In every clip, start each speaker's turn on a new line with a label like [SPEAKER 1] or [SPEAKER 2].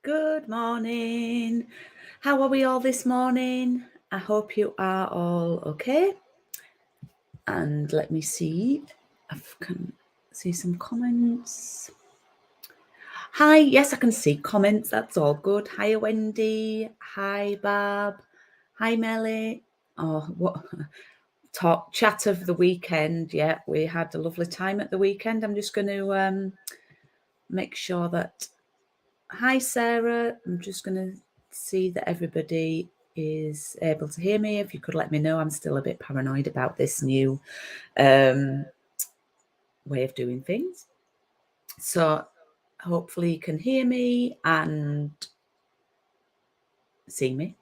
[SPEAKER 1] Good morning. How are we all this morning? I hope you are all okay. And let me see if I can see some comments. Hi, yes, I can see comments. That's all good. Hi, Wendy. Hi, Barb. Hi, Melly. Oh, what talk chat of the weekend. Yeah, we had a lovely time at the weekend. I'm just going to make sure that. Hi, Sarah. I'm just going to see that everybody is able to hear me. If you could let me know, I'm still a bit paranoid about this new way of doing things. So hopefully you can hear me and see me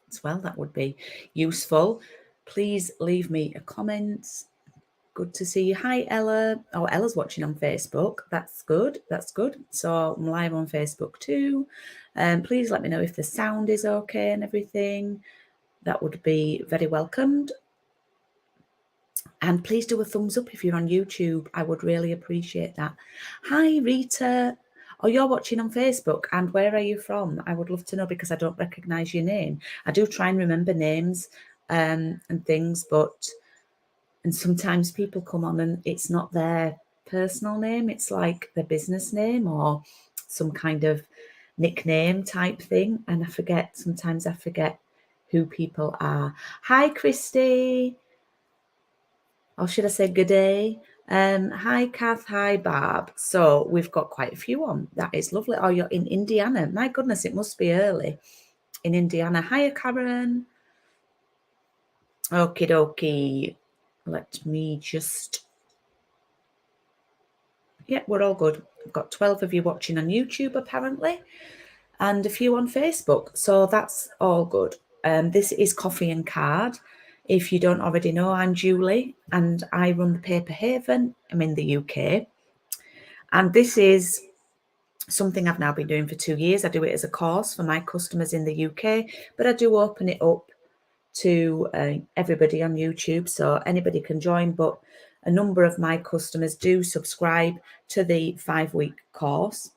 [SPEAKER 1] as well. That would be useful. Please leave me a comment. Good to see you. Hi, Ella. Oh, Ella's watching on Facebook. That's good. That's good. So I'm live on Facebook too. Please let me know if the sound is okay and everything. That would be very welcomed. And please do a thumbs up if you're on YouTube. I would really appreciate that. Hi, Rita. Oh, you're watching on Facebook. And where are you from? I would love to know because I don't recognise your name. I do try and remember names and things, and sometimes people come on and it's not their personal name. It's like their business name or some kind of nickname type thing. And sometimes I forget who people are. Hi, Christy. Or should I say good day? Hi, Kath. Hi, Barb. So we've got quite a few on. That is lovely. Oh, you're in Indiana. My goodness, it must be early in Indiana. Hiya, Karen. Okie dokie. Let me just... Yeah, we're all good. I've got 12 of you watching on YouTube, apparently, and a few on Facebook. So that's all good. This is Coffee and Card. If you don't already know, I'm Julie, and I run the Paper Haven. I'm in the UK. And this is something I've now been doing for 2 years. I do it as a course for my customers in the UK, but I do open it up to everybody on YouTube, so anybody can join, but a number of my customers do subscribe to the 5-week course.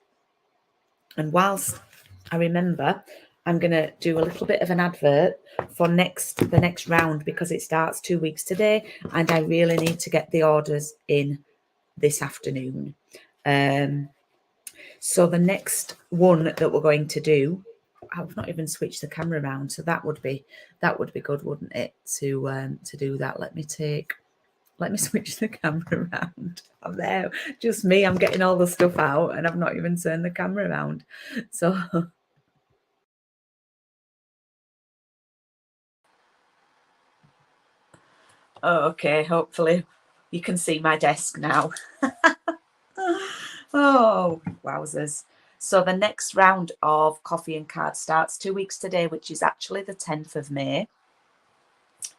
[SPEAKER 1] And whilst I remember, I'm going to do a little bit of an advert for the next round because it starts 2 weeks today and I really need to get the orders in this afternoon. So the next one that we're going to do, I've not even switched the camera around, so that would be good, wouldn't it, to do that? Let me switch the camera around. I'm there, just me. I'm getting all the stuff out, and I've not even turned the camera around. So, okay. Hopefully, you can see my desk now. Oh, wowzers! So the next round of Coffee and Card starts 2 weeks today, which is actually the 10th of May.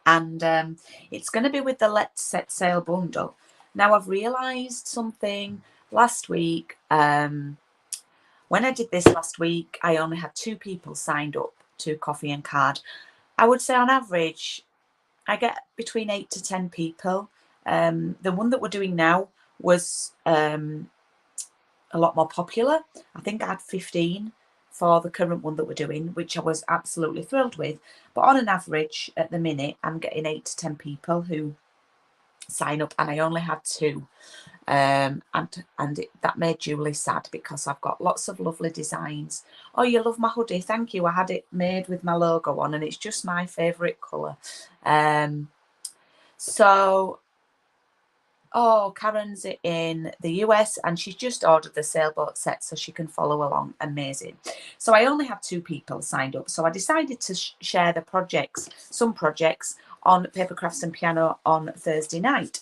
[SPEAKER 1] And it's going to be with the Let's Set Sail bundle. Now, I've realised something last week. When I did this last week, I only had 2 people signed up to Coffee and Card. I would say on average, I get between 8 to 10 people. The one that we're doing now was a lot more popular. I think I had 15 for the current one that we're doing, which I was absolutely thrilled with. But on an average, at the minute, I'm getting 8 to 10 people who sign up, and I only had 2. That made Julie sad because I've got lots of lovely designs. Oh, you love my hoodie? Thank you. I had it made with my logo on, and it's just my favourite colour. Oh, Karen's in the US and she's just ordered the sailboat set so she can follow along. Amazing. So I only have 2 people signed up. So I decided to share some projects on Paper Crafts and Piano on Thursday night.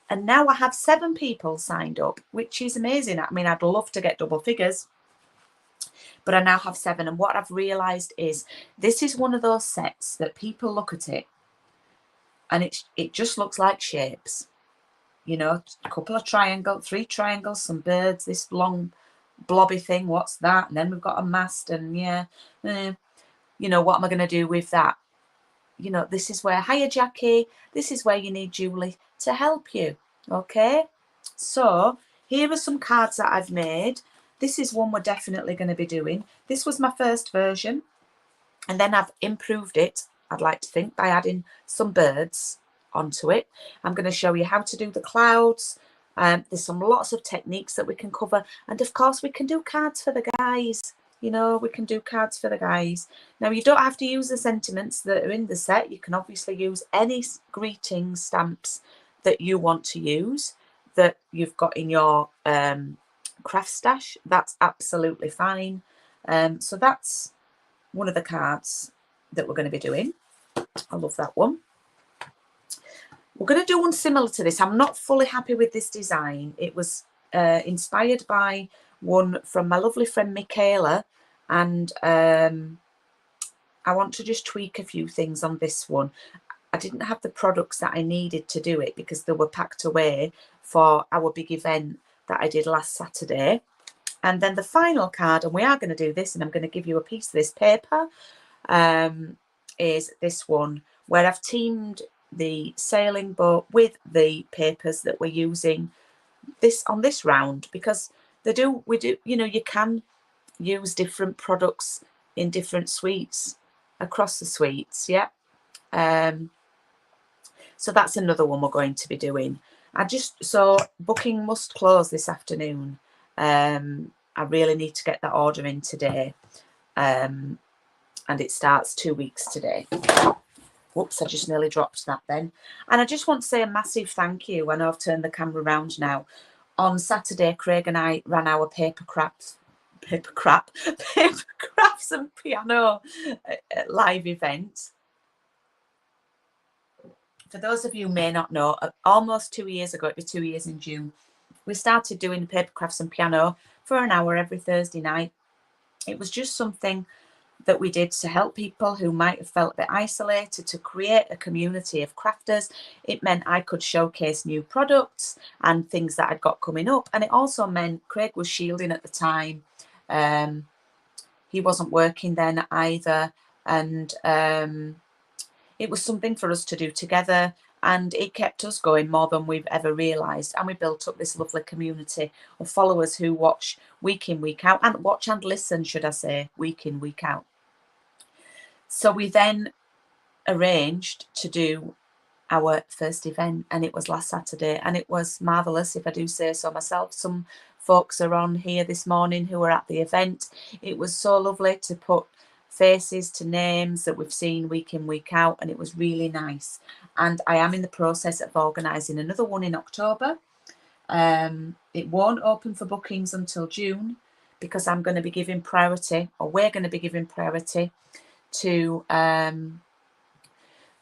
[SPEAKER 1] And now I have 7 people signed up, which is amazing. I mean, I'd love to get double figures, but I now have 7. And what I've realised is this is one of those sets that people look at it and it just looks like shapes. You know, a couple of 3 triangles, some birds, this long blobby thing, what's that? And then we've got a mast and you know, what am I going to do with that? You know, this is where, hiya Jackie, this is where you need Julie to help you, okay? So here are some cards that I've made. this is one we're definitely going to be doing. This was my first version, and then I've improved it, I'd like to think, by adding some birds onto it. I'm going to show you how to do the clouds. There's some lots of techniques that we can cover, and of course we can do cards for the guys. You know, we can do cards for the guys. Now, you don't have to use the sentiments that are in the set. You can obviously use any greetings stamps that you want to use that you've got in your craft stash. That's absolutely fine. So that's one of the cards that we're going to be doing. I love that one. We're going to do one similar to this. I'm not fully happy with this design. It was inspired by one from my lovely friend Michaela, and I want to just tweak a few things on this one. I didn't have the products that I needed to do it because they were packed away for our big event that I did last Saturday. And then the final card, and we are going to do this, and I'm going to give you a piece of this paper, is this one, where I've teamed the sailing boat with the papers that we're using this on this round, because we do, you know, you can use different products in different suites across the suites. Yeah. So that's another one we're going to be doing. So booking must close this afternoon. I really need to get that order in today. And it starts 2 weeks today. Whoops, I just nearly dropped that then. And I just want to say a massive thank you. I know I've turned the camera around now. On Saturday, Craig and I ran our paper crafts and piano live event. For those of you who may not know, almost 2 years ago, it'll be 2 years in June, we started doing paper crafts and piano for an hour every Thursday night. It was just something that we did to help people who might have felt a bit isolated, to create a community of crafters. It meant I could showcase new products and things that I'd got coming up. And it also meant Craig was shielding at the time. He wasn't working then either. And it was something for us to do together. And it kept us going more than we've ever realised. And we built up this lovely community of followers who watch week in, week out, and watch and listen, should I say, week in, week out. So we then arranged to do our first event, and it was last Saturday, and it was marvellous, if I do say so myself. Some folks are on here this morning who were at the event. It was so lovely to put faces to names that we've seen week in, week out, and it was really nice. And I am in the process of organising another one in October. It won't open for bookings until June, because I'm going to be giving priority, or we're going to be giving priority to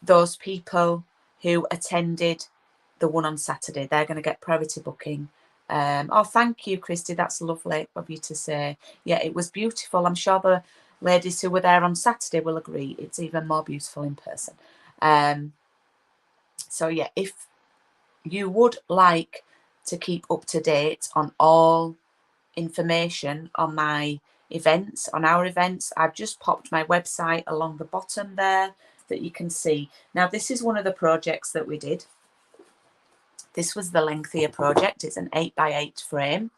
[SPEAKER 1] those people who attended the one on Saturday. They're going to get priority booking. Oh, thank you, Christy. That's lovely of you to say. Yeah, it was beautiful. I'm sure the ladies who were there on Saturday will agree. It's even more beautiful in person. So yeah, if you would like to keep up to date on all information on my events, on our events, I've just popped my website along the bottom there that you can see. Now, this is one of the projects that we did. This was the lengthier project. It's an 8x8 frame.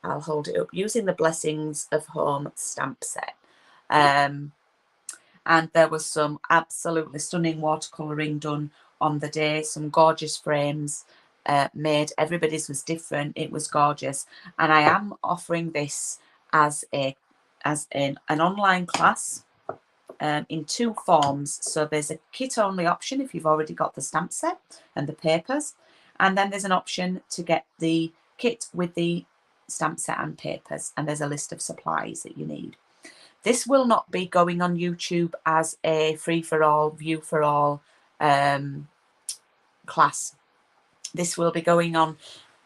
[SPEAKER 1] I'll hold it up, using the Blessings of Home stamp set. And there was some absolutely stunning watercolouring done on the day, some gorgeous frames made. Everybody's was different. It was gorgeous. And I am offering this as an online class in 2 forms. So there's a kit only option if you've already got the stamp set and the papers, and then there's an option to get the kit with the stamp set and papers, and there's a list of supplies that you need. This will not be going on YouTube as a free for all, view for all class. This will be going on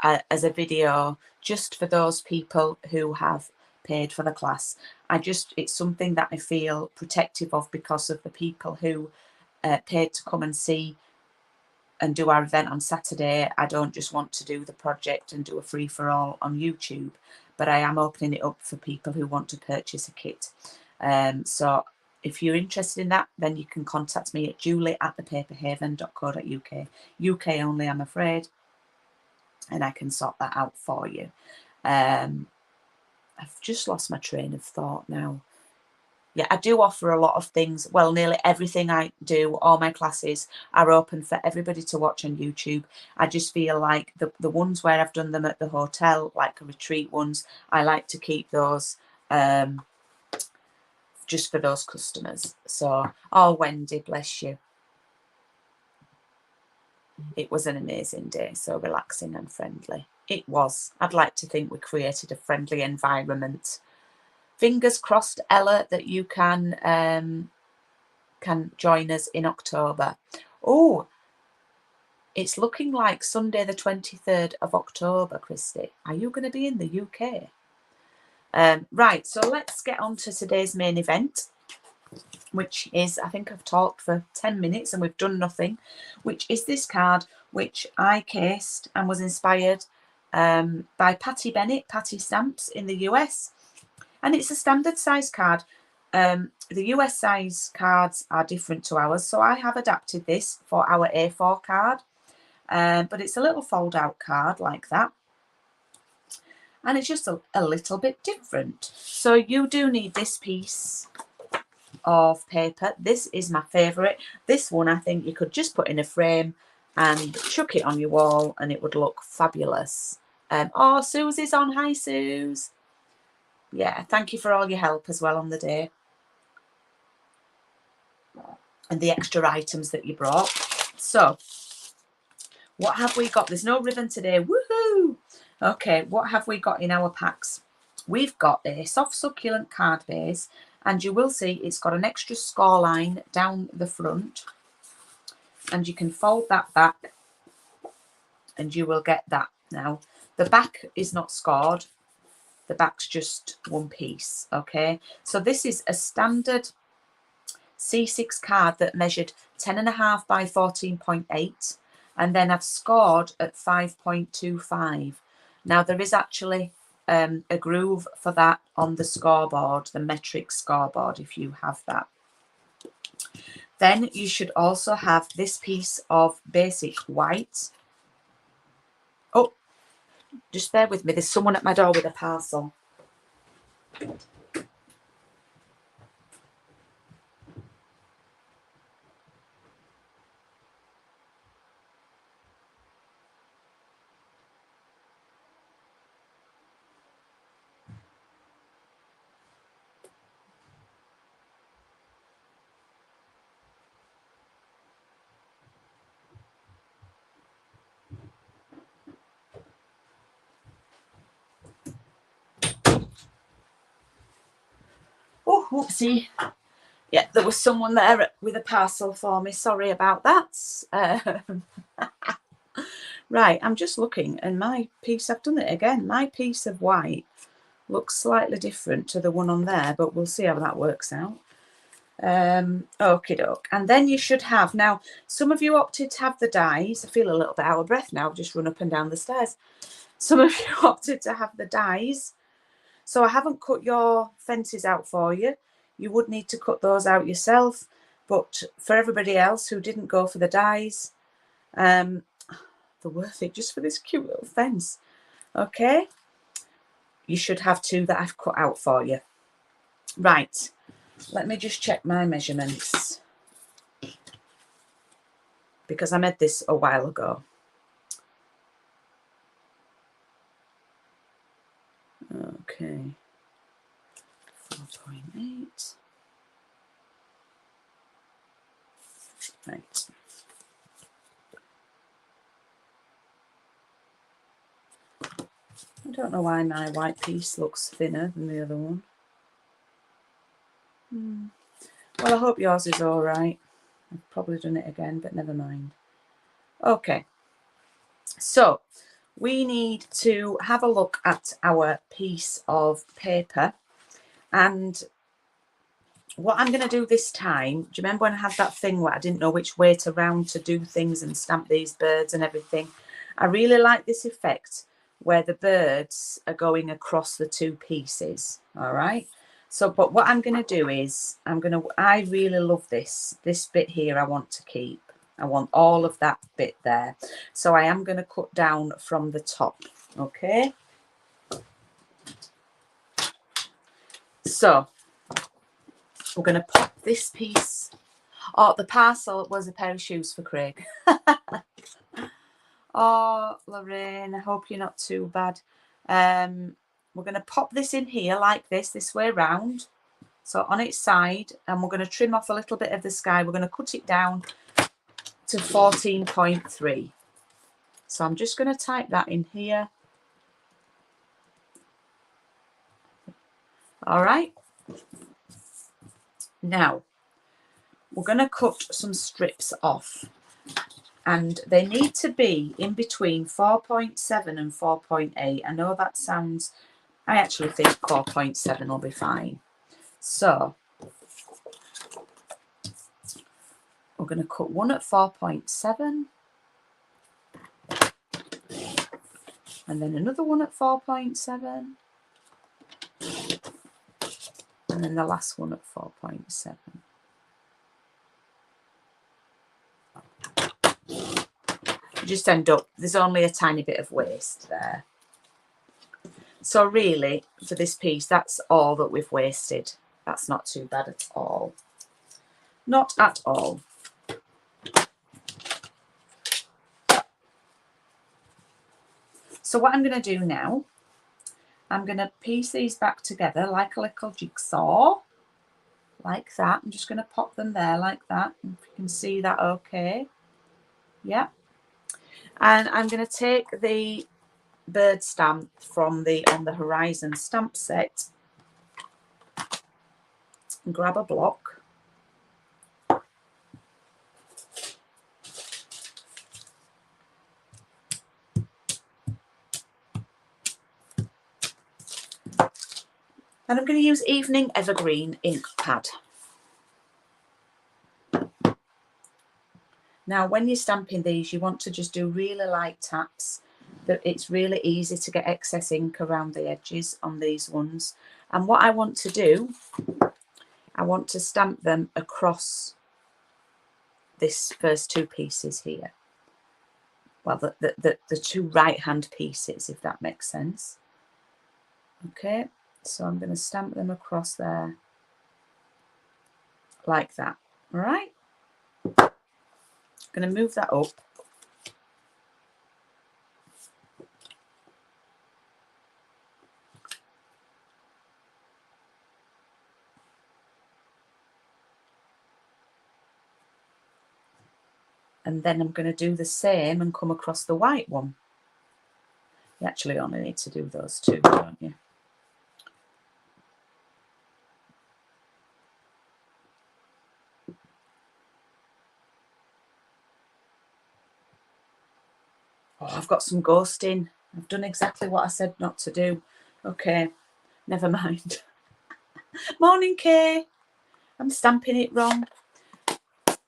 [SPEAKER 1] as a video just for those people who have paid for the class. It's something that I feel protective of, because of the people who paid to come and see and do our event on Saturday. I don't just want to do the project and do a free for all on YouTube, but I am opening it up for people who want to purchase a kit. So if you're interested in that, then you can contact me at julie@thepaperhaven.co.uk. UK only, I'm afraid, and I can sort that out for you. I've just lost my train of thought now. Yeah, I do offer a lot of things. Well, nearly everything I do, all my classes are open for everybody to watch on YouTube. I just feel like the ones where I've done them at the hotel, like the retreat ones, I like to keep those just for those customers. So, oh, Wendy, bless you. It was an amazing day, so relaxing and friendly. It was. I'd like to think we created a friendly environment. Fingers crossed, Ella, that you can join us in October. Oh, it's looking like Sunday the 23rd of October, Christy. Are you going to be in the UK? Right, so let's get on to today's main event, which is, I think I've talked for 10 minutes and we've done nothing, which is this card, which I cased and was inspired by Patty Bennett, Patty Stamps in the US. And it's a standard size card. The US size cards are different to ours, so I have adapted this for our A4 card. But it's a little fold out card like that. And it's just a little bit different. So you do need this piece of paper. This is my favourite. This one I think you could just put in a frame and chuck it on your wall and it would look fabulous. Oh, Susie's on. Hi, Suze. Yeah, thank you for all your help as well on the day. And the extra items that you brought. So, what have we got? There's no ribbon today. Woohoo! Okay, what have we got in our packs? We've got a soft succulent card base, and you will see it's got an extra score line down the front. And you can fold that back, and you will get that. Now, the back is not scored. The back's just one piece, okay? So this is a standard C6 card that measured 10.5 by 14.8, and then I've scored at 5.25. Now there is actually a groove for that on the scoreboard, the metric scoreboard, if you have that. Then you should also have this piece of basic white. Oh, just bear with me. There's someone at my door with a parcel. Oh, whoopsie. Yeah, there was someone there with a parcel for me. Sorry about that. Right, I'm just looking, and my piece, I've done it again. My piece of white looks slightly different to the one on there, but we'll see how that works out. Okie doke. And then you should have, now, some of you opted to have the dies. I feel a little bit out of breath now. I've just run up and down the stairs. Some of you opted to have the dies. So I haven't cut your fences out for you. You would need to cut those out yourself. But for everybody else who didn't go for the dies, they're worth it just for this cute little fence. Okay. You should have two that I've cut out for you. Right. Let me just check my measurements, because I made this a while ago. Okay. 4.8. Right. I don't know why my white piece looks thinner than the other one. Well, I hope yours is all right. I've probably done it again, but never mind. Okay. So we need to have a look at our piece of paper. And what I'm going to do this time, do you remember when I had that thing where I didn't know which way to round to do things and stamp these birds and everything? I really like this effect where the birds are going across the two pieces, all right? So, but what I'm going to do is, I really love this bit here I want to keep. I want all of that bit there. So I am going to cut down from the top, okay? So we're going to pop this piece. Oh, the parcel was a pair of shoes for Craig. Oh, Lorraine, I hope you're not too bad. We're going to pop this in here like this way round. So on its side, and we're going to trim off a little bit of the sky. We're going to cut it down to 14.3. So I'm just going to type that in here. All right. Now, we're going to cut some strips off. And they need to be in between 4.7 and 4.8. I know that sounds... I actually think 4.7 will be fine. So we're going to cut one at 4.7 and then another one at 4.7 and then the last one at 4.7. You just end up, there's only a tiny bit of waste there. So really, for this piece, that's all that we've wasted. That's not too bad at all. Not at all. So what I'm going to do now, I'm going to piece these back together like a little jigsaw. Like that. I'm just going to pop them there like that. If you can see that okay. Yeah. And I'm going to take the bird stamp from the On the Horizon stamp set and grab a block. And I'm going to use Evening Evergreen ink pad. Now, when you're stamping these, you want to just do really light taps. That it's really easy to get excess ink around the edges on these ones. And what I want to do, I want to stamp them across this first two pieces here. Well, the two right-hand pieces, if that makes sense. Okay, so I'm going to stamp them across there like that. All right. Going to move that up. And then I'm going to do the same and come across the white one. You actually only need to do those two, don't you? Oh, I've got some ghosting. I've done exactly what I said not to do. Okay, never mind. Morning, Kay. I'm stamping it wrong.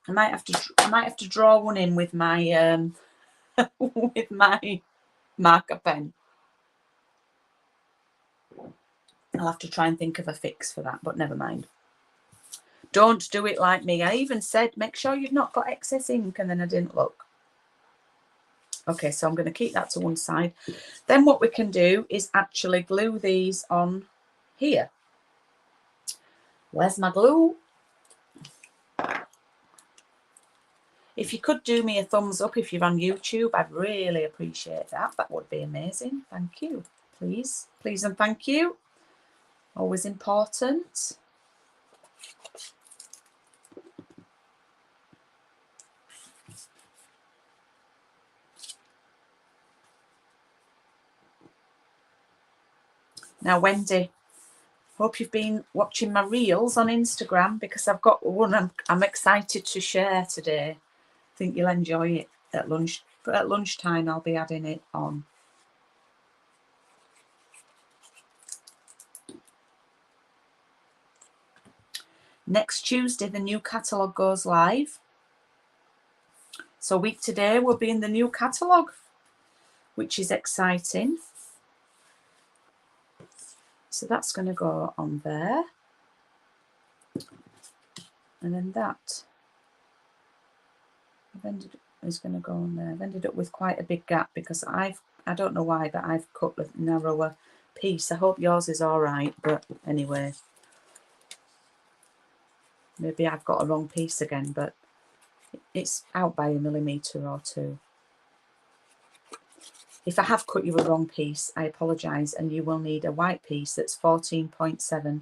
[SPEAKER 1] I might have to draw one in with my with my marker pen. I'll have to try and think of a fix for that, but never mind. Don't do it like me. I even said make sure you've not got excess ink, and then I didn't look. Okay, so I'm going to keep that to one side. Then what we can do is actually glue these on here. Where's my glue? If you could do me a thumbs up if you're on YouTube, I'd really appreciate that. That would be amazing. Thank you. Please. Please and thank you. Always important. Now, Wendy, hope you've been watching my reels on Instagram, because I've got one I'm excited to share today. I think you'll enjoy it at lunch. But at lunchtime, I'll be adding it on. Next Tuesday, the new catalogue goes live. So a week today, we'll be in the new catalogue, which is exciting. So that's going to go on there. And then that is going to go on there. I've ended up with quite a big gap because I don't know why, but I've cut a narrower piece. I hope yours is all right, but anyway. Maybe I've got a wrong piece again, but it's out by 1 millimetre or 2. If I have cut you a wrong piece, I apologise, and you will need a white piece that's 14.7.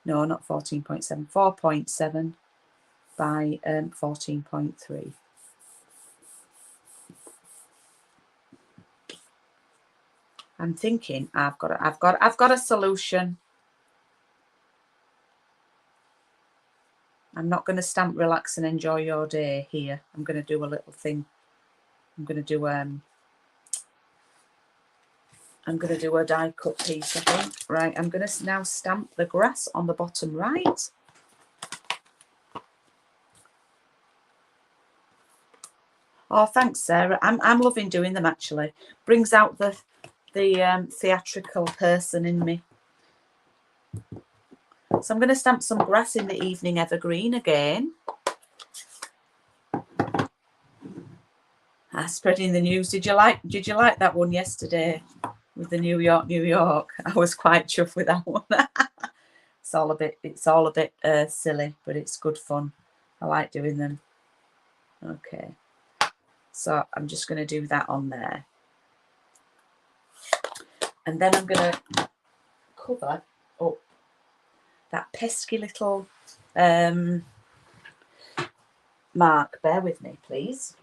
[SPEAKER 1] No, not 14.7. 4.7 by 14.3. I'm thinking I've got a solution. I'm not going to stamp relax and enjoy your day here. I'm going to do a little thing. I'm going to do a die cut piece, I think. Right, I'm going to now stamp the grass on the bottom right. Oh, thanks, Sarah. I'm loving doing them, actually. Brings out the theatrical person in me. So I'm going to stamp some grass in the evening evergreen again. Spreading the news. Did you like that one yesterday with the New York, New York? I was quite chuffed with that one. It's all a bit silly, but it's good fun. I like doing them. Okay. So I'm just going to do that on there. And then I'm going to cover up that pesky little mark. Bear with me, please.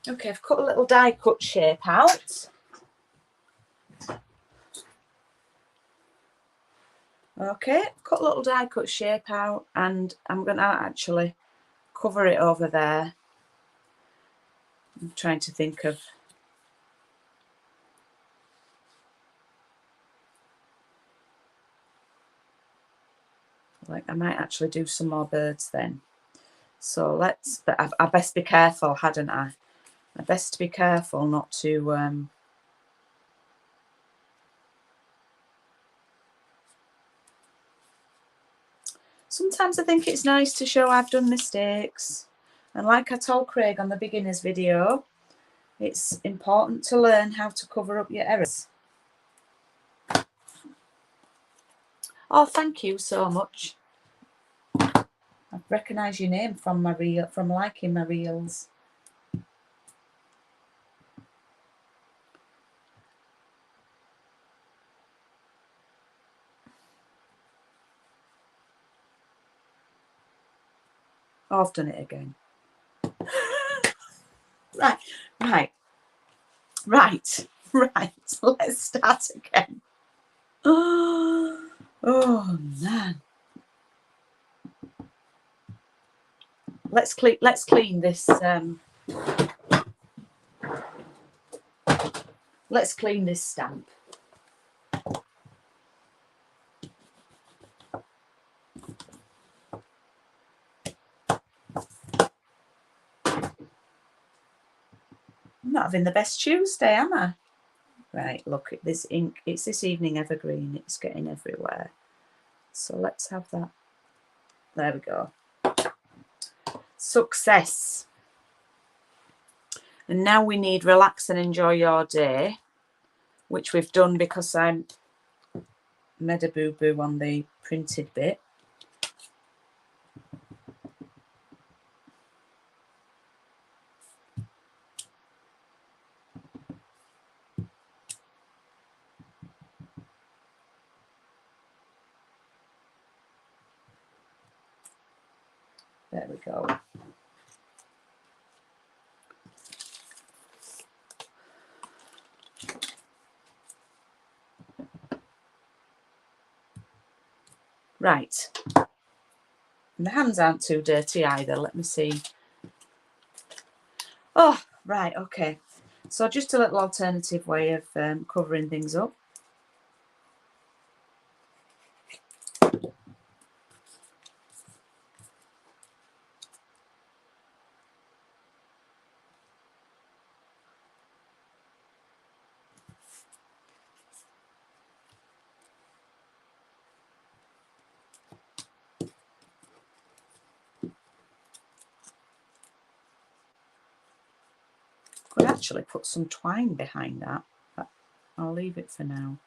[SPEAKER 1] Okay, I've cut a little die cut shape out. Okay, cut a little die cut shape out, and I'm going to actually cover it over there. I'm trying to think of I might actually do some more birds then. So but I best be careful, hadn't I? I best be careful not to sometimes I think it's nice to show I've done mistakes. And like I told Craig on the beginners video, it's important to learn how to cover up your errors. Oh, thank you so much. I recognise your name from my reel, from liking my reels. Oh, I've done it again. Right. Let's start again. Oh man. Let's clean this. Let's clean this stamp. I'm not having the best Tuesday, am I? Right, look at this ink. It's this evening evergreen. It's getting everywhere. So let's have that. There we go. Success. And now we need relax and enjoy your day, which we've done because I made a boo-boo on the printed bit. There we go. Right. And the hands aren't too dirty either. Let me see. Oh, right, okay. So just a little alternative way of covering things up. Could actually put some twine behind that, but I'll leave it for now.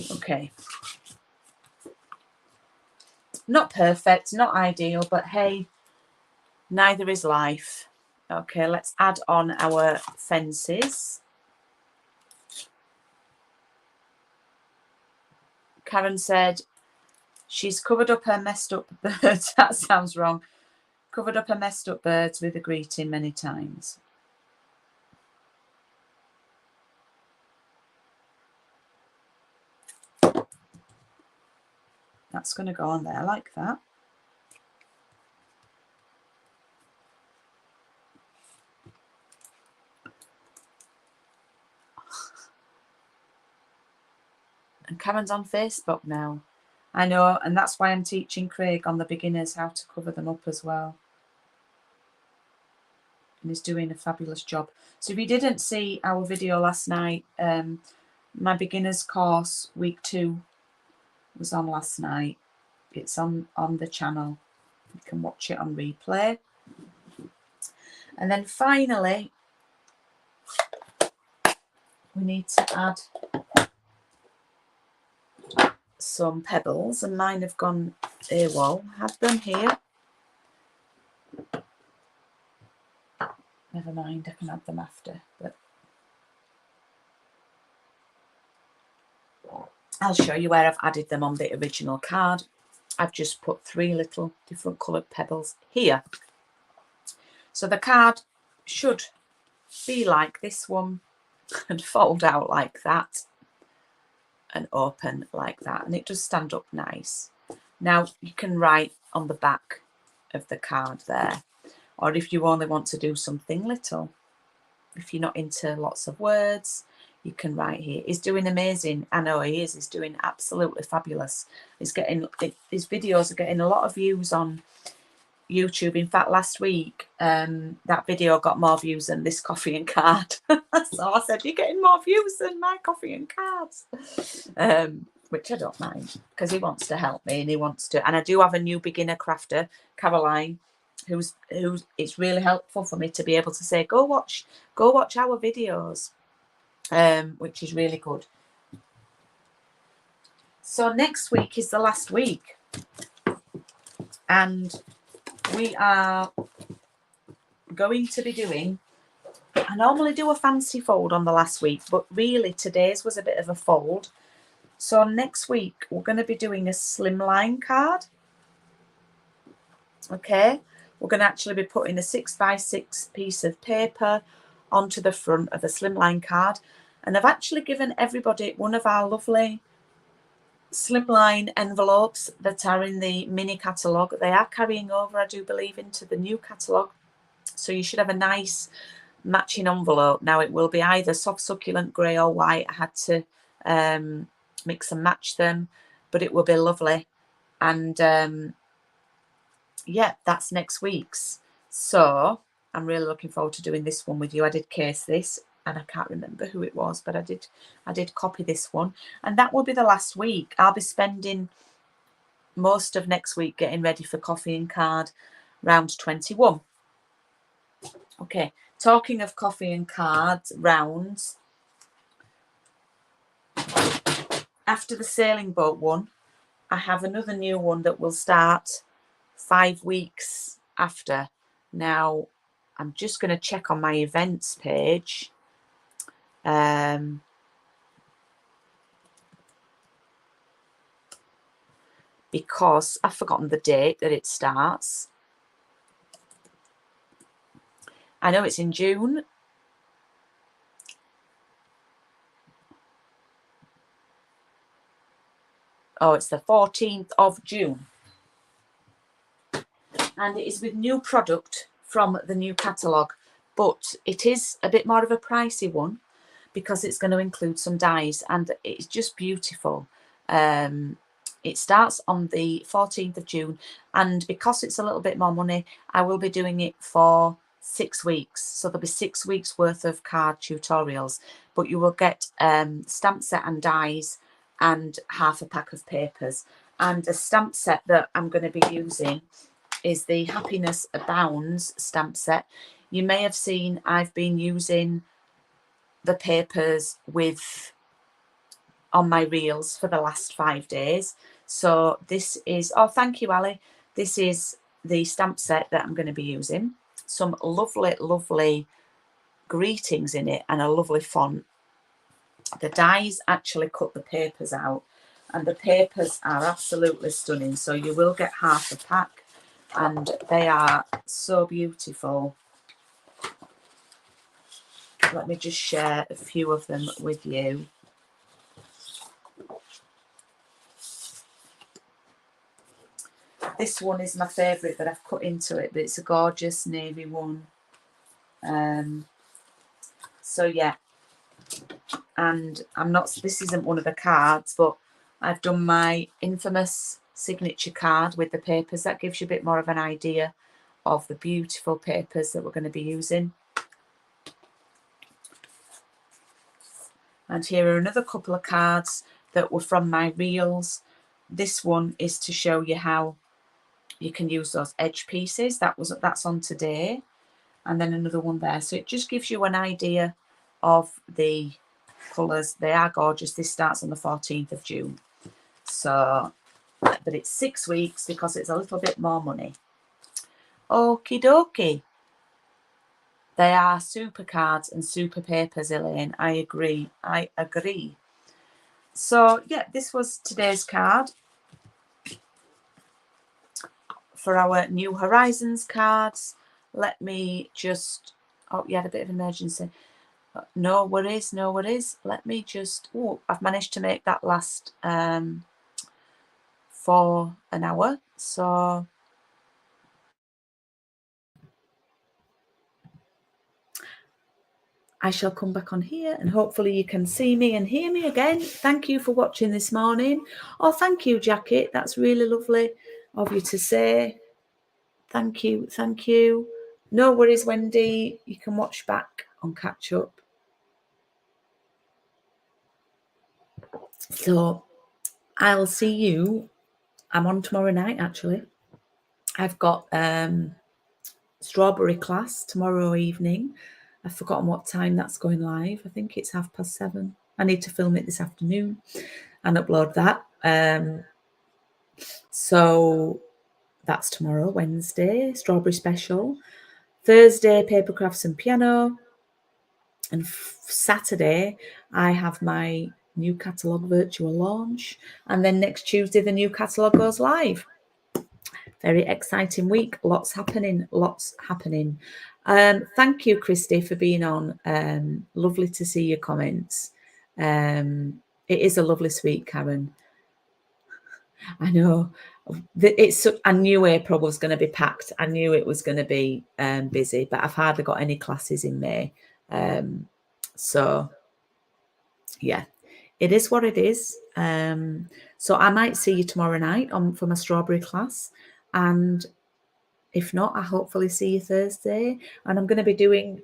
[SPEAKER 1] Okay. Not perfect, not ideal, but hey, neither is life. Okay, let's add on our fences. Karen said she's covered up her messed up birds. That sounds wrong. Covered up her messed up birds with a greeting many times. That's going to go on there like that. And Karen's on Facebook now. I know, and that's why I'm teaching Craig on the beginners how to cover them up as well. And he's doing a fabulous job. So if you didn't see our video last night, my beginners course week 2 was on last night. It's on the channel. You can watch it on replay. And then finally, we need to add some pebbles, and mine have gone AWOL. Have them here. Never mind, I can add them after. But I'll show you where I've added them on the original card. I've just put 3 little different coloured pebbles here. So the card should be like this one and fold out like that and open like that, and it does stand up nice. Now you can write on the back of the card there, or if you only want to do something little, if you're not into lots of words, you can write here. He's doing amazing. I know he is. He's doing absolutely fabulous. He's getting, his videos are getting a lot of views on YouTube. In fact, last week that video got more views than this coffee and card. So I said, you're getting more views than my coffee and cards, which I don't mind, because he wants to help me and he wants to. And I do have a new beginner crafter, Caroline, who's it's really helpful for me to be able to say, go watch our videos, which is really good. So next week is the last week, and we are going to be doing, I normally do a fancy fold on the last week, but really today's was a bit of a fold. So next week we're going to be doing a slimline card. Okay, we're going to actually be putting a 6x6 piece of paper onto the front of the slimline card, and I've actually given everybody one of our lovely slimline envelopes that are in the mini catalogue. They are carrying over, I do believe, into the new catalogue, so you should have a nice matching envelope. Now it will be either soft succulent grey or white. I had to mix and match them, but it will be lovely. And yeah, that's next week's. So I'm really looking forward to doing this one with you. I did case this, and I can't remember who it was, but I did copy this one, and that will be the last week. I'll be spending most of next week getting ready for coffee and card round 21. Okay, talking of coffee and cards rounds, after the sailing boat one, I have another new one that will start 5 weeks after. Now I'm just going to check on my events page. Because I've forgotten the date that it starts. I know it's in June. Oh, it's the 14th of June. And it is with new product from the new catalogue. But it is a bit more of a pricey one because it's going to include some dies. And it's just beautiful. It starts on the 14th of June. And because it's a little bit more money, I will be doing it for 6 weeks. So there'll be 6 weeks worth of card tutorials. But you will get stamp set and dies and half a pack of papers. And a stamp set that I'm going to be using is the Happiness Abounds stamp set. You may have seen I've been using the papers with on my reels for the last 5 days. So this is, oh, thank you, Ali. This is the stamp set that I'm going to be using. Some lovely, lovely greetings in it and a lovely font. The dies actually cut the papers out, and the papers are absolutely stunning. So you will get half a pack, and they are so beautiful. Let me just share a few of them with you. This one is my favourite that I've cut into it, but it's a gorgeous navy one. So yeah, and this isn't one of the cards, but I've done my infamous signature card with the papers. That gives you a bit more of an idea of the beautiful papers that we're going to be using. And here are another couple of cards that were from my reels. This one is to show you how you can use those edge pieces. That's on today. And then another one there. So it just gives you an idea of the colours. They are gorgeous. This starts on the 14th of June. So, but it's 6 weeks because it's a little bit more money. Okie dokie. They are super cards and super papers, Elaine. I agree. I agree. So, yeah, this was today's card for our New Horizons cards. Let me just... Oh, you had a bit of an emergency. No worries, no worries. Let me just... Oh, I've managed to make that last for an hour. So... I shall come back on here and hopefully you can see me and hear me again. Thank you for watching this morning. Oh, thank you, Jacket. That's really lovely of you to say. Thank you. Thank you. No worries, Wendy. You can watch back on catch up. So I'll see you. I'm on tomorrow night, actually. I've got strawberry class tomorrow evening. I've forgotten what time that's going live. I think it's 7:30. I need to film it this afternoon and upload that. So that's tomorrow, Wednesday, strawberry special. Thursday, paper crafts and piano. And Saturday, I have my new catalogue virtual launch. And then next Tuesday, the new catalogue goes live. Very exciting week. Lots happening. Lots happening. Thank you, Christy, for being on. Lovely to see your comments. It is a lovely sweet, Karen. I know. I knew April was going to be packed. I knew it was going to be busy, but I've hardly got any classes in May. So, yeah, it is what it is. So I might see you tomorrow night for my strawberry class. And if not, I hopefully see you Thursday. And I'm going to be doing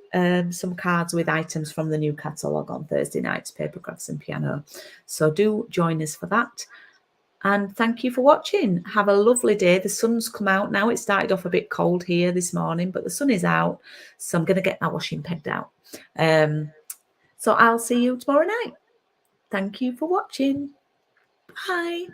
[SPEAKER 1] some cards with items from the new catalogue on Thursday nights, paper crafts and piano. So do join us for that. And thank you for watching. Have a lovely day. The sun's come out now. It started off a bit cold here this morning, but the sun is out. So I'm going to get my washing pegged out. So I'll see you tomorrow night. Thank you for watching. Bye.